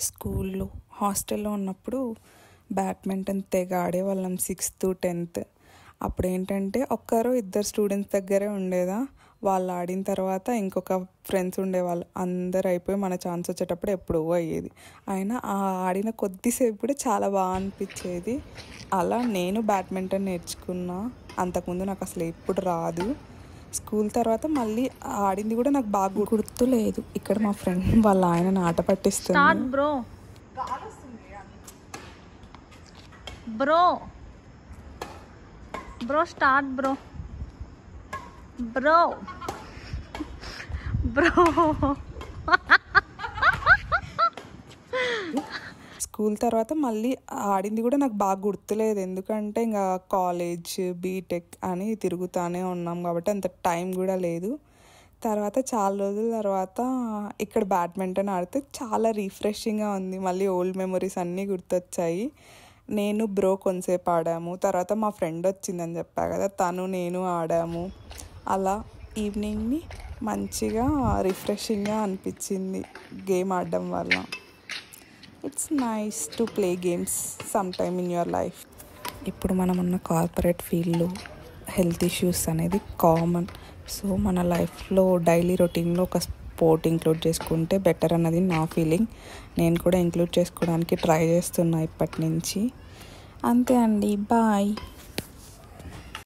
స్కూల్లో హాస్టల్లో ఉన్నప్పుడు బ్యాడ్మింటన్ తెగ ఆడేవాళ్ళం 6th 10th. అప్పుడు ఏంటంటే ఒక్కరు ఇద్దరు స్టూడెంట్స్ దగ్గరే ఉండేదా. వాళ్ళు ఆడిన తర్వాత ఇంకొక ఫ్రెండ్స్ ఉండేవాళ్ళు, అందరు అయిపోయి మన ఛాన్స్ వచ్చేటప్పుడు ఎప్పుడో అయ్యేది. అయినా ఆ ఆడిన కొద్దిసేపు కూడా చాలా బాగా అనిపించేది. అలా నేను బ్యాడ్మింటన్ నేర్చుకున్నా. అంతకుముందు నాకు అసలు ఎప్పుడు రాదు. స్కూల్ తర్వాత మళ్ళీ ఆడింది కూడా నాకు బాగా గుర్తు లేదు. ఇక్కడ మా ఫ్రెండ్ వాళ్ళ ఆయన ఆట పట్టిస్తుంది. Bro bro bro start bro bro bro school తర్వాత మళ్ళీ ఆడింది కూడా నాకు బాగా గుర్తులేదు. ఎందుకంటే ఇంకా కాలేజ్ బీటెక్ అని తిరుగుతూనే ఉన్నాం కాబట్టి అంత టైం కూడా లేదు. తర్వాత చాలా రోజుల తర్వాత ఇక్కడ బ్యాడ్మింటన్ ఆడితే చాలా రిఫ్రెషింగ్గా ఉంది. మళ్ళీ ఓల్డ్ మెమరీస్ అన్నీ గుర్తొచ్చాయి. నేను బ్రో కొంతసేపు ఆడాము. తర్వాత మా ఫ్రెండ్ వచ్చిందని చెప్పా కదా, తను నేను ఆడాము. అలా ఈవినింగ్ని మంచిగా రిఫ్రెషింగ్గా అనిపించింది గేమ్ ఆడడం వల్ల. It's nice to play games some time in your life. ఇప్పుడు మనం ఉన్న కార్పొరేట్ ఫీల్డ్లో హెల్త్ ఇష్యూస్ అనేది కామన్. సో మన లైఫ్లో డైలీ రొటీన్లో ఒక స్పోర్ట్ ఇంక్లూడ్ చేసుకుంటే బెటర్ అన్నది నా ఫీలింగ్. నేను కూడా ఇంక్లూడ్ చేసుకోవడానికి ట్రై చేస్తున్నా ఇప్పటి నుంచి. అంతే అండి, బాయ్.